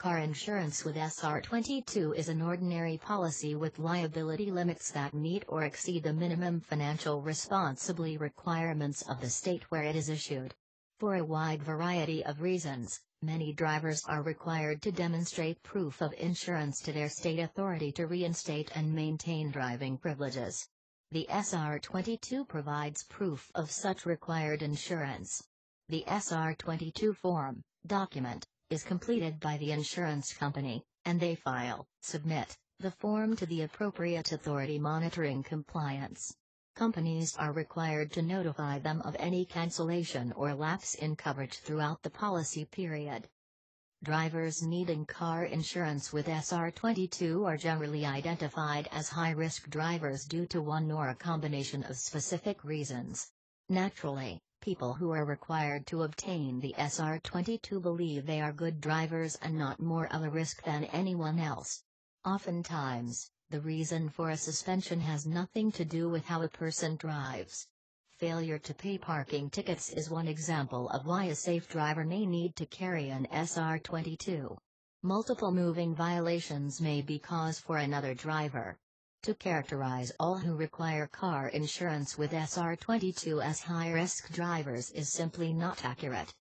Car insurance with SR22 is an ordinary policy with liability limits that meet or exceed the minimum financial responsibility requirements of the state where it is issued. For a wide variety of reasons, many drivers are required to demonstrate proof of insurance to their state authority to reinstate and maintain driving privileges. The SR22 provides proof of such required insurance. The SR22 form, document, is completed by the insurance company, and they submit, the form to the appropriate authority monitoring compliance. Companies are required to notify them of any cancellation or lapse in coverage throughout the policy period. Drivers needing car insurance with SR22 are generally identified as high-risk drivers due to one or a combination of specific reasons. Naturally, people who are required to obtain the SR22 believe they are good drivers and not more of a risk than anyone else. Oftentimes, the reason for a suspension has nothing to do with how a person drives. Failure to pay parking tickets is one example of why a safe driver may need to carry an SR22. Multiple moving violations may be cause for another driver. To characterize all who require car insurance with SR22 as high-risk drivers is simply not accurate.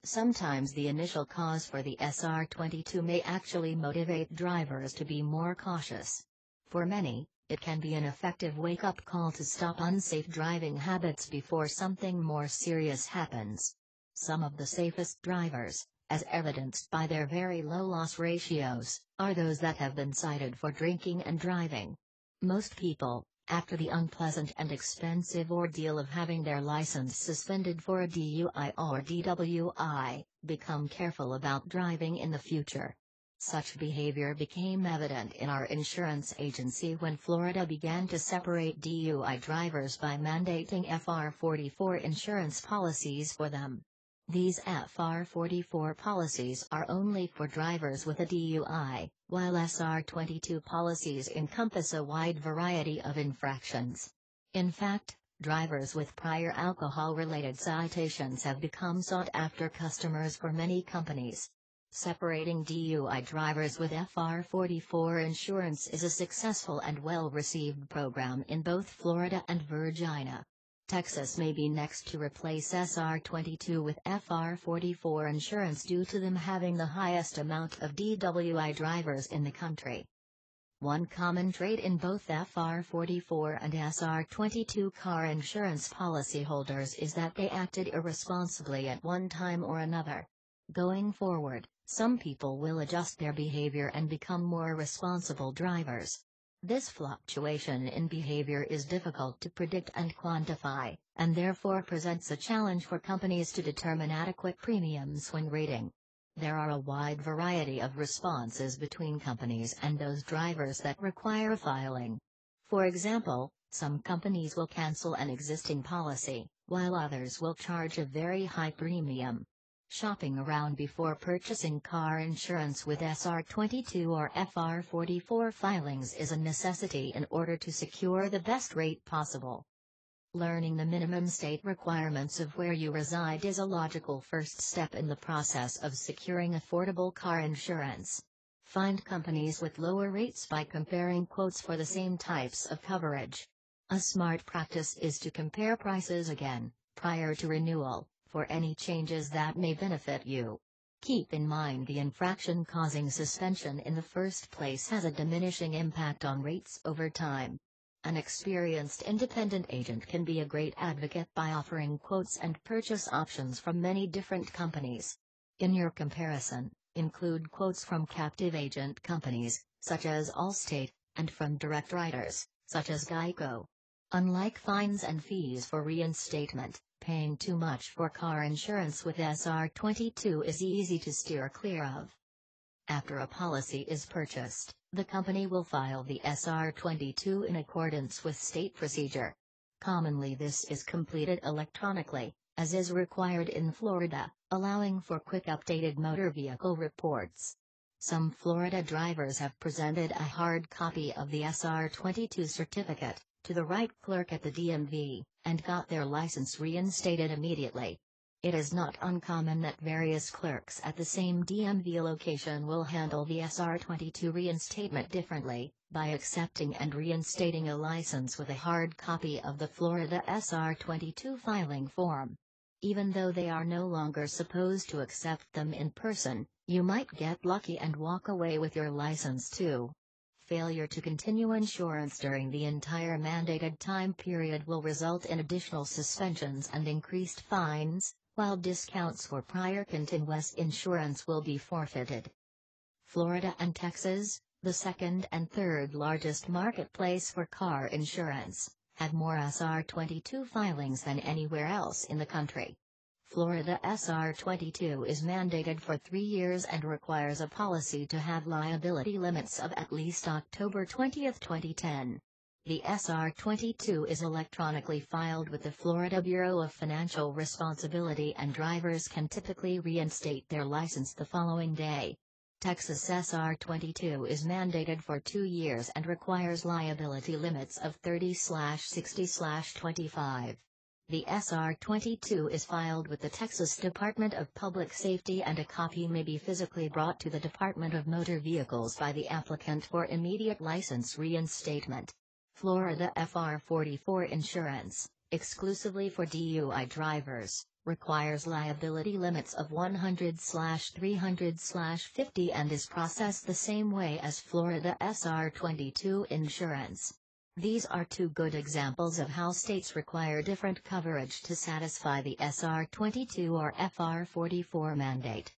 Sometimes the initial cause for the SR22 may actually motivate drivers to be more cautious. For many, it can be an effective wake-up call to stop unsafe driving habits before something more serious happens. Some of the safest drivers, as evidenced by their very low loss ratios, are those that have been cited for drinking and driving. Most people, after the unpleasant and expensive ordeal of having their license suspended for a DUI or DWI, become careful about driving in the future. Such behavior became evident in our insurance agency when Florida began to separate DUI drivers by mandating FR44 insurance policies for them. These FR44 policies are only for drivers with a DUI, while SR22 policies encompass a wide variety of infractions. In fact, drivers with prior alcohol-related citations have become sought-after customers for many companies. Separating DUI drivers with FR44 insurance is a successful and well-received program in both Florida and Virginia. Texas may be next to replace SR22 with FR44 insurance due to them having the highest amount of DWI drivers in the country. One common trait in both FR44 and SR22 car insurance policyholders is that they acted irresponsibly at one time or another. Going forward, some people will adjust their behavior and become more responsible drivers. This fluctuation in behavior is difficult to predict and quantify, and therefore presents a challenge for companies to determine adequate premiums when rating. There are a wide variety of responses between companies and those drivers that require filing. For example, some companies will cancel an existing policy, while others will charge a very high premium. Shopping around before purchasing car insurance with SR22 or FR44 filings is a necessity in order to secure the best rate possible. Learning the minimum state requirements of where you reside is a logical first step in the process of securing affordable car insurance. Find companies with lower rates by comparing quotes for the same types of coverage. A smart practice is to compare prices again, prior to renewal, for any changes that may benefit you. Keep in mind the infraction causing suspension in the first place has a diminishing impact on rates over time. An experienced independent agent can be a great advocate by offering quotes and purchase options from many different companies. In your comparison, include quotes from captive agent companies, such as Allstate, and from direct writers, such as Geico. Unlike fines and fees for reinstatement, paying too much for car insurance with SR22 is easy to steer clear of. After a policy is purchased, the company will file the SR22 in accordance with state procedure. Commonly this is completed electronically, as is required in Florida, allowing for quick updated motor vehicle reports. Some Florida drivers have presented a hard copy of the SR22 certificate to the right clerk at the DMV, and got their license reinstated immediately. It is not uncommon that various clerks at the same DMV location will handle the SR22 reinstatement differently, by accepting and reinstating a license with a hard copy of the Florida SR22 filing form. Even though they are no longer supposed to accept them in person, you might get lucky and walk away with your license too. Failure to continue insurance during the entire mandated time period will result in additional suspensions and increased fines, while discounts for prior continuous insurance will be forfeited. Florida and Texas, the second and third largest marketplace for car insurance, have more SR22 filings than anywhere else in the country. Florida SR22 is mandated for 3 years and requires a policy to have liability limits of at least October 20, 2010. The SR22 is electronically filed with the Florida Bureau of Financial Responsibility and drivers can typically reinstate their license the following day. Texas SR22 is mandated for 2 years and requires liability limits of 30/60/25. The SR22 is filed with the Texas Department of Public Safety and a copy may be physically brought to the Department of Motor Vehicles by the applicant for immediate license reinstatement. Florida SR44 insurance, exclusively for DUI drivers, requires liability limits of 100/300/50 and is processed the same way as Florida SR22 insurance. These are 2 good examples of how states require different coverage to satisfy the SR22 or FR44 mandate.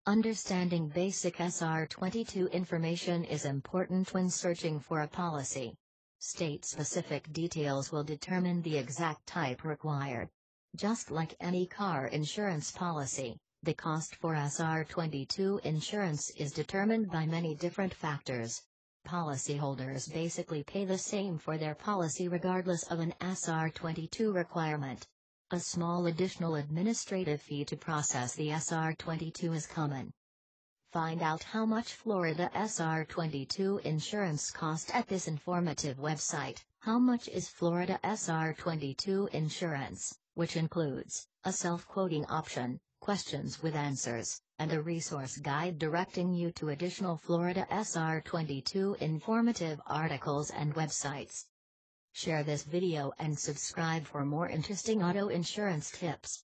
Understanding basic SR22 information is important when searching for a policy. State-specific details will determine the exact type required. Just like any car insurance policy, the cost for SR22 insurance is determined by many different factors. Policyholders basically pay the same for their policy regardless of an SR22 requirement. A small additional administrative fee to process the SR22 is common. Find out how much Florida SR22 insurance cost at this informative website. How much is Florida SR22 insurance, which includes a self-quoting option, questions with answers, and a resource guide directing you to additional Florida SR22 informative articles and websites. Share this video and subscribe for more interesting auto insurance tips.